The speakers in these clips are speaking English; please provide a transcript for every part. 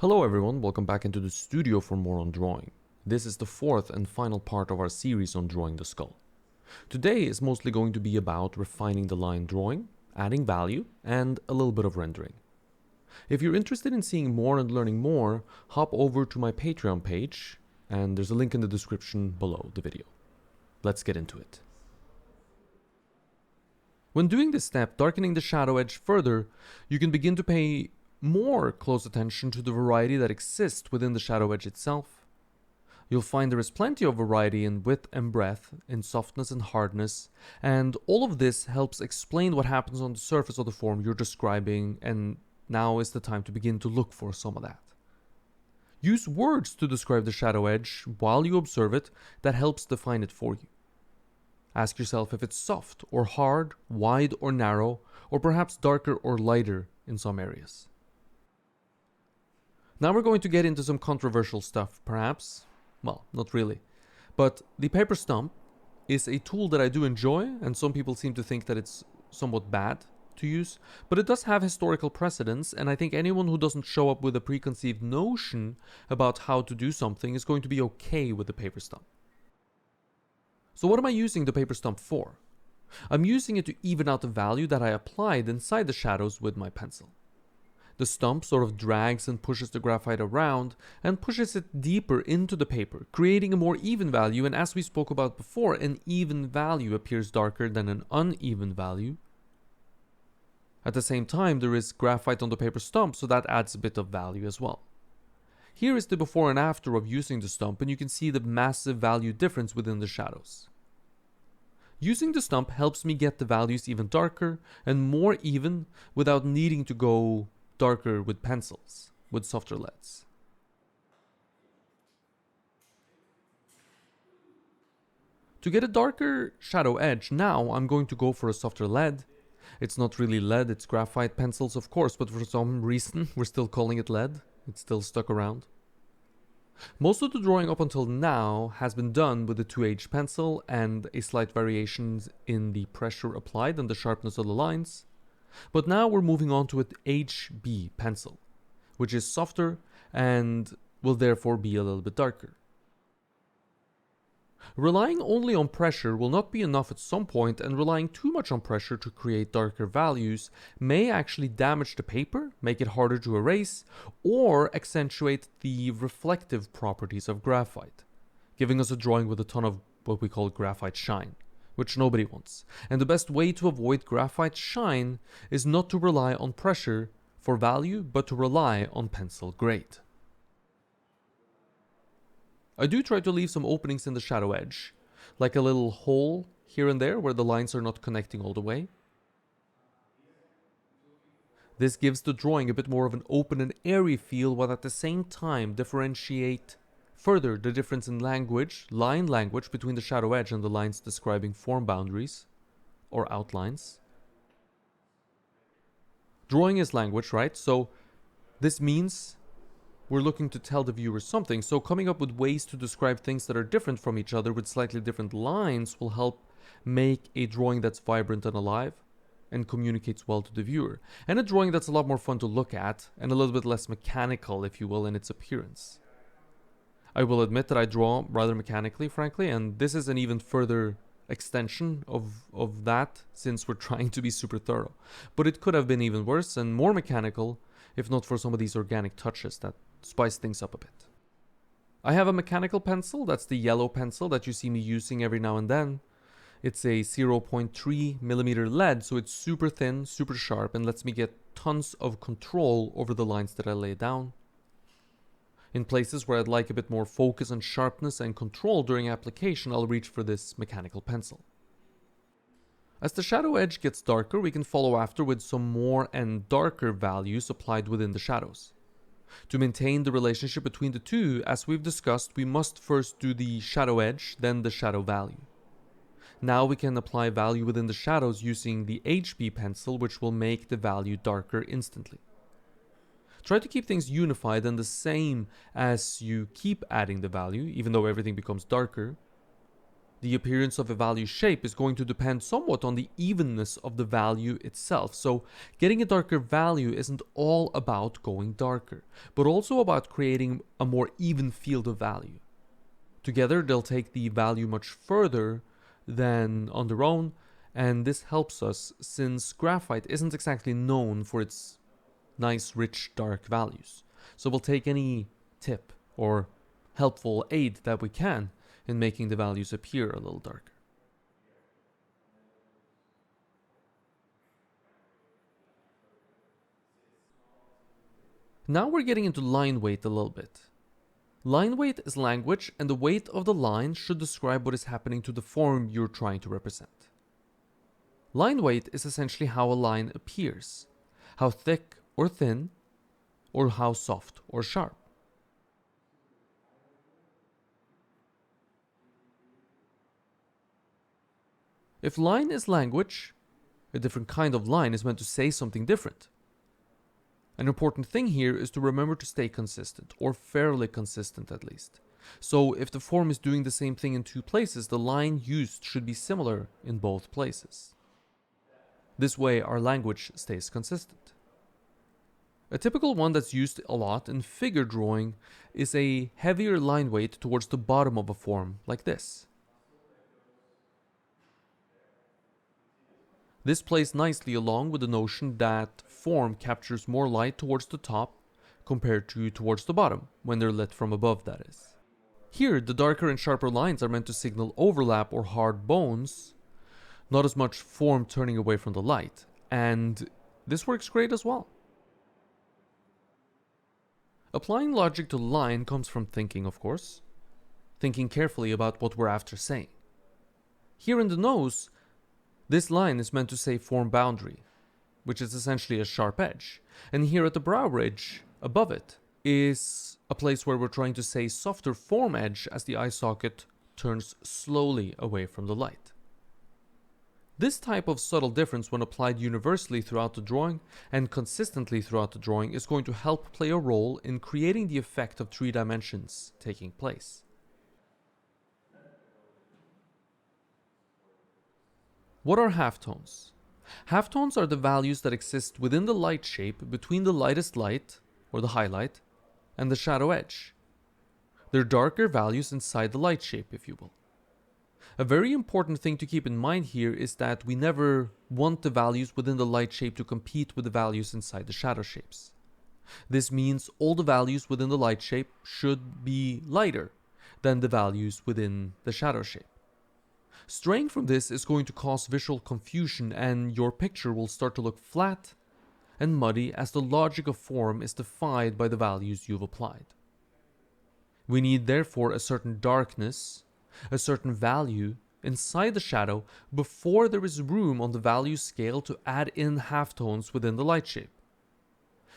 Hello everyone, welcome back into the studio for more on drawing. This is the fourth and final part of our series on drawing the skull. Today is mostly going to be about refining the line drawing, adding value, and a little bit of rendering. If you're interested in seeing more and learning more, hop over to my Patreon page, and there's a link in the description below the video. Let's get into it. When doing this step, darkening the shadow edge further, you can begin to pay more close attention to the variety that exists within the shadow edge itself. You'll find there is plenty of variety in width and breadth, in softness and hardness, and all of this helps explain what happens on the surface of the form you're describing, and now is the time to begin to look for some of that. Use words to describe the shadow edge while you observe it that helps define it for you. Ask yourself if it's soft or hard, wide or narrow, or perhaps darker or lighter in some areas. Now we're going to get into some controversial stuff, perhaps. Well, not really. But the paper stump is a tool that I do enjoy, and some people seem to think that it's somewhat bad to use, but it does have historical precedence, and I think anyone who doesn't show up with a preconceived notion about how to do something is going to be okay with the paper stump. So what am I using the paper stump for? I'm using it to even out the value that I applied inside the shadows with my pencil. The stump sort of drags and pushes the graphite around and pushes it deeper into the paper, creating a more even value, and as we spoke about before, an even value appears darker than an uneven value. At the same time, there is graphite on the paper stump, so that adds a bit of value as well. Here is the before and after of using the stump, and you can see the massive value difference within the shadows. Using the stump helps me get the values even darker and more even without needing to go darker with pencils, with softer leads. To get a darker shadow edge, now I'm going to go for a softer lead. It's not really lead, it's graphite pencils of course, but for some reason we're still calling it lead. It's still stuck around. Most of the drawing up until now has been done with the 2H pencil and a slight variations in the pressure applied and the sharpness of the lines. But now we're moving on to an HB pencil, which is softer and will therefore be a little bit darker. Relying only on pressure will not be enough at some point, and relying too much on pressure to create darker values may actually damage the paper, make it harder to erase, or accentuate the reflective properties of graphite, giving us a drawing with a ton of what we call graphite shine, which nobody wants. And the best way to avoid graphite shine is not to rely on pressure for value, but to rely on pencil grade. I do try to leave some openings in the shadow edge, like a little hole here and there where the lines are not connecting all the way. This gives the drawing a bit more of an open and airy feel, while at the same time differentiate further the difference in language, line language, between the shadow edge and the lines describing form boundaries or outlines. Drawing is language, right? So this means we're looking to tell the viewer something, so coming up with ways to describe things that are different from each other with slightly different lines will help make a drawing that's vibrant and alive and communicates well to the viewer, and a drawing that's a lot more fun to look at and a little bit less mechanical, if you will, in its appearance. I will admit that I draw rather mechanically, frankly, and this is an even further extension of that, since we're trying to be super thorough. But it could have been even worse and more mechanical if not for some of these organic touches that spice things up a bit. I have a mechanical pencil, that's the yellow pencil that you see me using every now and then. It's a 0.3mm lead, so it's super thin, super sharp, and lets me get tons of control over the lines that I lay down. In places where I'd like a bit more focus and sharpness and control during application, I'll reach for this mechanical pencil. As the shadow edge gets darker, we can follow after with some more and darker values applied within the shadows. To maintain the relationship between the two, as we've discussed, we must first do the shadow edge, then the shadow value. Now we can apply value within the shadows using the HB pencil, which will make the value darker instantly. Try to keep things unified and the same as you keep adding the value, even though everything becomes darker. The appearance of a value shape is going to depend somewhat on the evenness of the value itself. So getting a darker value isn't all about going darker, but also about creating a more even field of value. Together, they'll take the value much further than on their own, and this helps us since graphite isn't exactly known for its nice, rich, dark values. So we'll take any tip or helpful aid that we can in making the values appear a little darker. Now we're getting into line weight a little bit. Line weight is language, and the weight of the line should describe what is happening to the form you're trying to represent. Line weight is essentially how a line appears, how thick or thin, or how soft or sharp. If line is language, a different kind of line is meant to say something different. An important thing here is to remember to stay consistent, or fairly consistent at least. So if the form is doing the same thing in two places, the line used should be similar in both places. This way our language stays consistent. A typical one that's used a lot in figure drawing is a heavier line weight towards the bottom of a form, like this. This plays nicely along with the notion that form captures more light towards the top compared to towards the bottom, when they're lit from above, that is. Here, the darker and sharper lines are meant to signal overlap or hard bones, not as much form turning away from the light, and this works great as well. Applying logic to line comes from thinking, of course. Thinking carefully about what we're after saying. Here in the nose, this line is meant to say form boundary, which is essentially a sharp edge. And here at the brow ridge, above it, is a place where we're trying to say softer form edge as the eye socket turns slowly away from the light. This type of subtle difference, when applied universally throughout the drawing and consistently throughout the drawing, is going to help play a role in creating the effect of 3 dimensions taking place. What are halftones? Halftones are the values that exist within the light shape between the lightest light, or the highlight, and the shadow edge. They're darker values inside the light shape, if you will. A very important thing to keep in mind here is that we never want the values within the light shape to compete with the values inside the shadow shapes. This means all the values within the light shape should be lighter than the values within the shadow shape. Straying from this is going to cause visual confusion, and your picture will start to look flat and muddy as the logic of form is defied by the values you've applied. We need therefore a certain darkness, a certain value inside the shadow before there is room on the value scale to add in halftones within the light shape.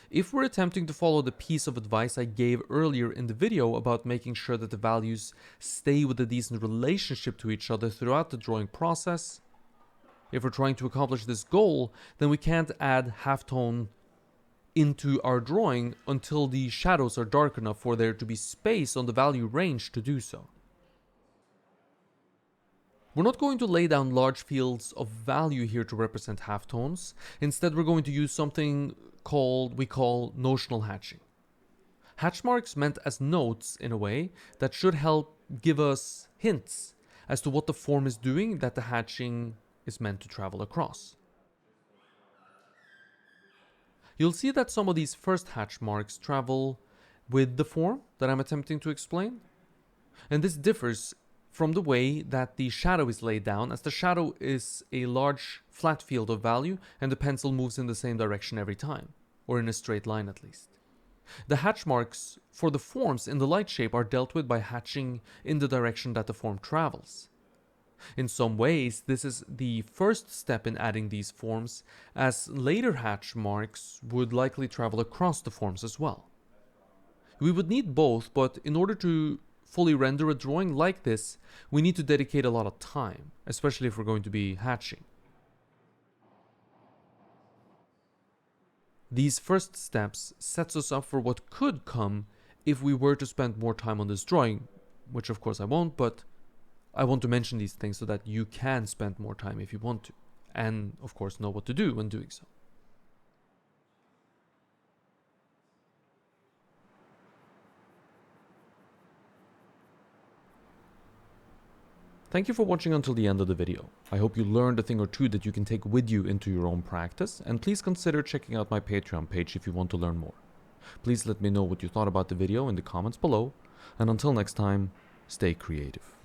If we're attempting to follow the piece of advice I gave earlier in the video about making sure that the values stay with a decent relationship to each other throughout the drawing process, if we're trying to accomplish this goal, then we can't add halftone into our drawing until the shadows are dark enough for there to be space on the value range to do so. We're not going to lay down large fields of value here to represent halftones. Instead, we're going to use something we call notional hatching. Hatch marks meant as notes in a way that should help give us hints as to what the form is doing that the hatching is meant to travel across. You'll see that some of these first hatch marks travel with the form that I'm attempting to explain, and this differs from the way that the shadow is laid down, as the shadow is a large flat field of value and the pencil moves in the same direction every time, or in a straight line at least. The hatch marks for the forms in the light shape are dealt with by hatching in the direction that the form travels. In some ways, this is the first step in adding these forms, as later hatch marks would likely travel across the forms as well. We would need both, but in order to fully render a drawing like this, we need to dedicate a lot of time, especially if we're going to be hatching. These first steps sets us up for what could come if we were to spend more time on this drawing, which of course I won't, but I want to mention these things so that you can spend more time if you want to, and of course know what to do when doing so. Thank you for watching until the end of the video. I hope you learned a thing or two that you can take with you into your own practice, and please consider checking out my Patreon page if you want to learn more. Please let me know what you thought about the video in the comments below, and until next time, stay creative.